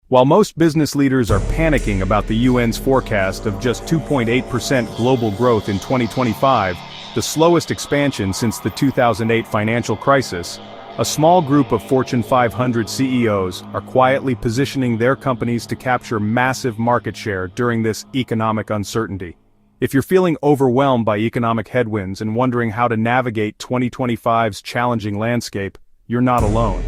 While most business leaders are panicking about the UN's forecast of just 2.8% global growth in 2025, the slowest expansion since the 2008 financial crisis, a small group of Fortune 500 CEOs are quietly positioning their companies to capture massive market share during this economic uncertainty. If you're feeling overwhelmed by economic headwinds and wondering how to navigate 2025's challenging landscape, you're not alone.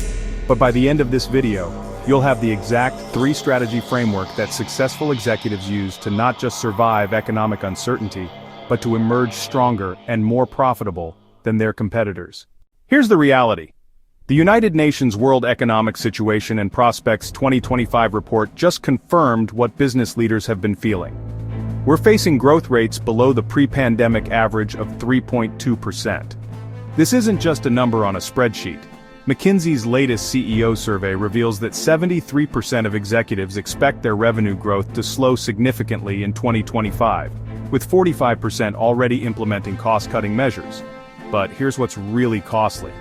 But by the end of this video, you'll have the exact 3-strategy framework that successful executives use to not just survive economic uncertainty, but to emerge stronger and more profitable than their competitors. Here's the reality. The United Nations World Economic Situation and Prospects 2025 report just confirmed what business leaders have been feeling. We're facing growth rates below the pre-pandemic average of 3.2%. This isn't just a number on a spreadsheet. McKinsey's latest CEO survey reveals that 73% of executives expect their revenue growth to slow significantly in 2025, with 45% already implementing cost-cutting measures. But here's what's really costly.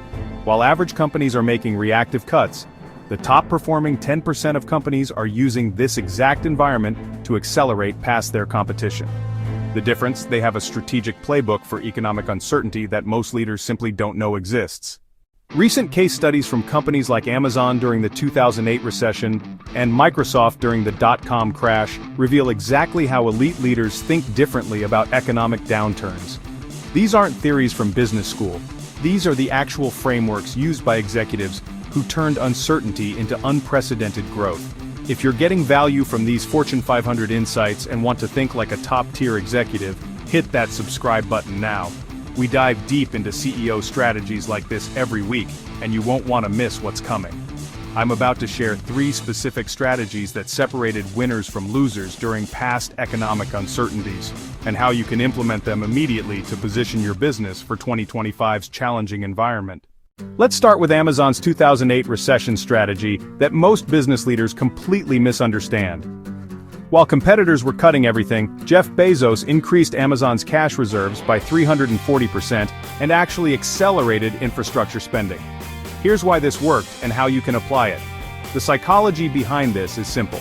While average companies are making reactive cuts, the top-performing 10% of companies are using this exact environment to accelerate past their competition. The difference: they have a strategic playbook for economic uncertainty that most leaders simply don't know exists. Recent case studies from companies like Amazon during the 2008 recession and Microsoft during the dot-com crash reveal exactly how elite leaders think differently about economic downturns. These aren't theories from business school. These are the actual frameworks used by executives who turned uncertainty into unprecedented growth. If you're getting value from these Fortune 500 insights and want to think like a top-tier executive, hit that subscribe button now. We dive deep into CEO strategies like this every week, and you won't want to miss what's coming. I'm about to share 3 specific strategies that separated winners from losers during past economic uncertainties, and how you can implement them immediately to position your business for 2025's challenging environment. Let's start with Amazon's 2008 recession strategy that most business leaders completely misunderstand. While competitors were cutting everything, Jeff Bezos increased Amazon's cash reserves by 340% and actually accelerated infrastructure spending. Here's why this worked and how you can apply it. The psychology behind this is simple.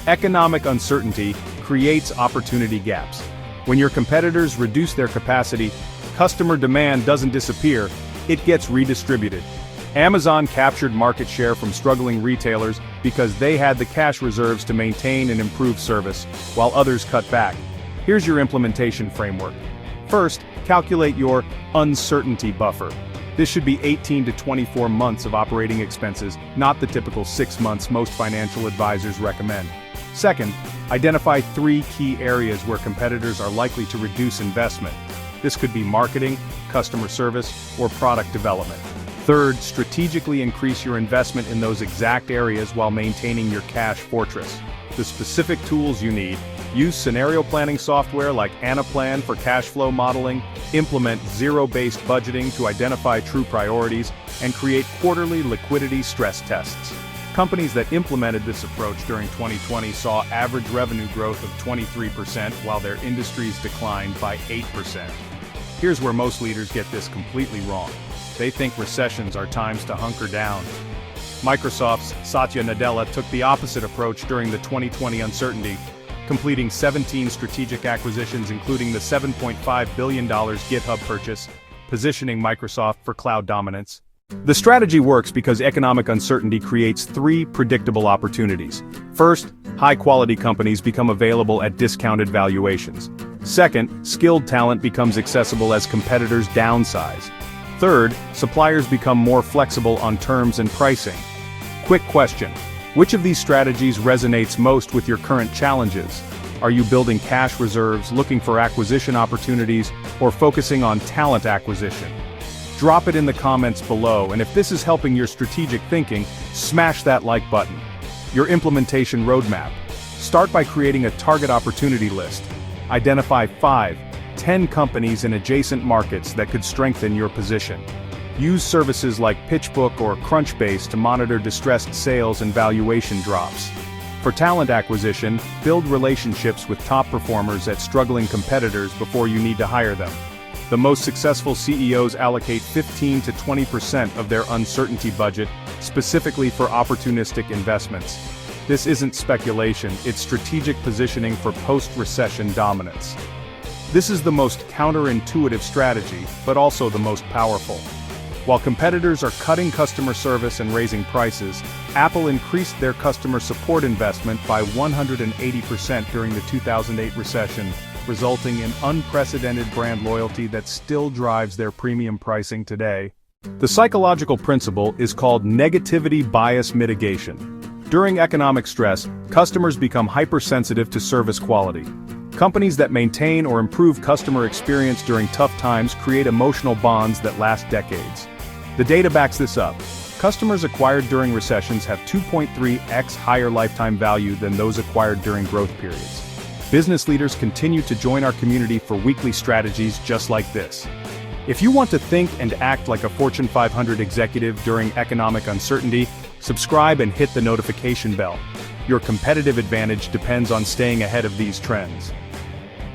Economic uncertainty creates opportunity gaps. When your competitors reduce their capacity, customer demand doesn't disappear, it gets redistributed. Amazon captured market share from struggling retailers because they had the cash reserves to maintain and improve service, while others cut back. Here's your implementation framework. First, calculate your uncertainty buffer. This should be 18 to 24 months of operating expenses, not the typical 6 months most financial advisors recommend. Second, identify 3 key areas where competitors are likely to reduce investment. This could be marketing, customer service, or product development. Third, strategically increase your investment in those exact areas while maintaining your cash fortress. The specific tools you need: use scenario planning software like Anaplan for cash flow modeling, implement zero-based budgeting to identify true priorities, and create quarterly liquidity stress tests. Companies that implemented this approach during 2020 saw average revenue growth of 23% while their industries declined by 8%. Here's where most leaders get this completely wrong. They think recessions are times to hunker down. Microsoft's Satya Nadella took the opposite approach during the 2020 uncertainty, completing 17 strategic acquisitions including the $7.5 billion GitHub purchase, positioning Microsoft for cloud dominance. The strategy works because economic uncertainty creates 3 predictable opportunities. First, high-quality companies become available at discounted valuations. Second, skilled talent becomes accessible as competitors downsize. Third, suppliers become more flexible on terms and pricing. Quick question: which of these strategies resonates most with your current challenges? Are you building cash reserves, looking for acquisition opportunities, or focusing on talent acquisition? Drop it in the comments below, and if this is helping your strategic thinking, smash that like button. Your implementation roadmap. Start by creating a target opportunity list. Identify 5-10 companies in adjacent markets that could strengthen your position. Use services like PitchBook or Crunchbase to monitor distressed sales and valuation drops. For talent acquisition, build relationships with top performers at struggling competitors before you need to hire them. The most successful CEOs allocate 15 to 20% of their uncertainty budget specifically for opportunistic investments. This isn't speculation, it's strategic positioning for post-recession dominance. This is the most counterintuitive strategy, but also the most powerful. While competitors are cutting customer service and raising prices, Apple increased their customer support investment by 180% during the 2008 recession, resulting in unprecedented brand loyalty that still drives their premium pricing today. The psychological principle is called negativity bias mitigation. During economic stress, customers become hypersensitive to service quality. Companies that maintain or improve customer experience during tough times create emotional bonds that last decades. The data backs this up. Customers acquired during recessions have 2.3x higher lifetime value than those acquired during growth periods. Business leaders continue to join our community for weekly strategies just like this. If you want to think and act like a Fortune 500 executive during economic uncertainty, subscribe and hit the notification bell. Your competitive advantage depends on staying ahead of these trends.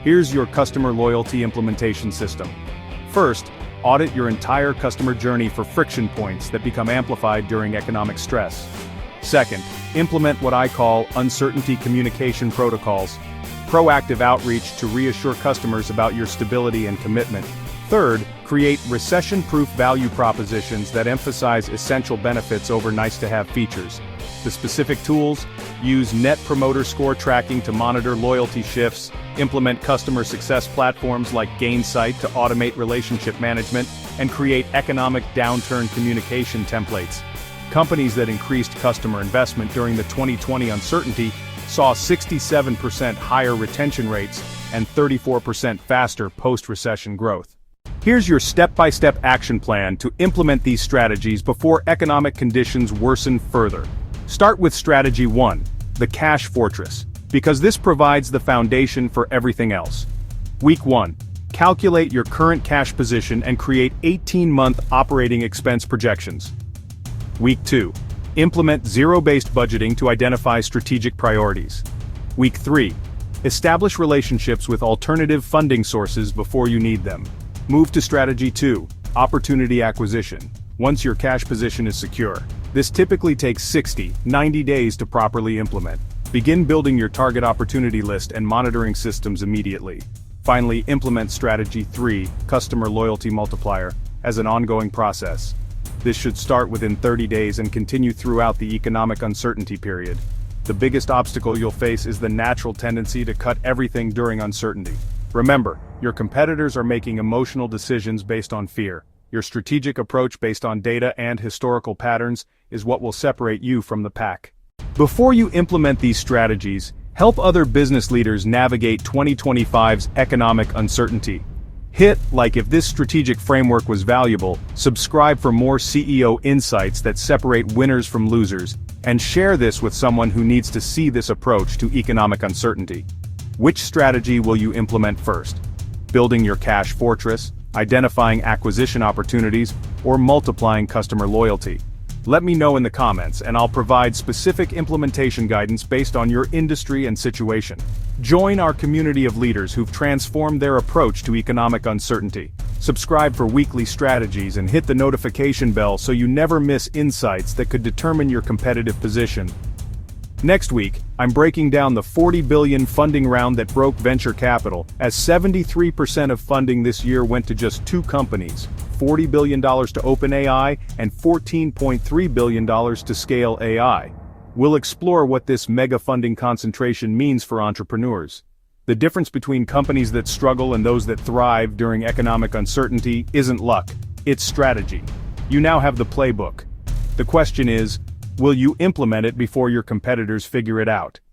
Here's your customer loyalty implementation system. First, audit your entire customer journey for friction points that become amplified during economic stress. Second, implement what I call uncertainty communication protocols. Proactive outreach to reassure customers about your stability and commitment. Third, create recession-proof value propositions that emphasize essential benefits over nice-to-have features. The specific tools: use Net Promoter Score tracking to monitor loyalty shifts, implement customer success platforms like Gainsight to automate relationship management, and create economic downturn communication templates. Companies that increased customer investment during the 2020 uncertainty saw 67% higher retention rates and 34% faster post-recession growth. Here's your step-by-step action plan to implement these strategies before economic conditions worsen further. Start with Strategy 1, the Cash Fortress, because this provides the foundation for everything else. Week 1. Calculate your current cash position and create 18-month operating expense projections. Week 2. Implement zero-based budgeting to identify strategic priorities. Week 3. Establish relationships with alternative funding sources before you need them. Move to Strategy 2, Opportunity Acquisition. Once your cash position is secure, this typically takes 60-90 days to properly implement. Begin building your target opportunity list and monitoring systems immediately. Finally, implement Strategy 3, Customer Loyalty Multiplier, as an ongoing process. This should start within 30 days and continue throughout the economic uncertainty period. The biggest obstacle you'll face is the natural tendency to cut everything during uncertainty. Remember, your competitors are making emotional decisions based on fear. Your strategic approach based on data and historical patterns is what will separate you from the pack. Before you implement these strategies, help other business leaders navigate 2025's economic uncertainty. Hit like if this strategic framework was valuable, subscribe for more CEO insights that separate winners from losers, and share this with someone who needs to see this approach to economic uncertainty. Which strategy will you implement first? Building your cash fortress, identifying acquisition opportunities, or multiplying customer loyalty? Let me know in the comments and I'll provide specific implementation guidance based on your industry and situation. Join our community of leaders who've transformed their approach to economic uncertainty. Subscribe for weekly strategies and hit the notification bell so you never miss insights that could determine your competitive position. Next week, I'm breaking down the $40 billion funding round that broke venture capital, as 73% of funding this year went to just two companies, $40 billion to OpenAI and $14.3 billion to Scale AI. We'll explore what this mega funding concentration means for entrepreneurs. The difference between companies that struggle and those that thrive during economic uncertainty isn't luck, it's strategy. You now have the playbook. The question is, will you implement it before your competitors figure it out?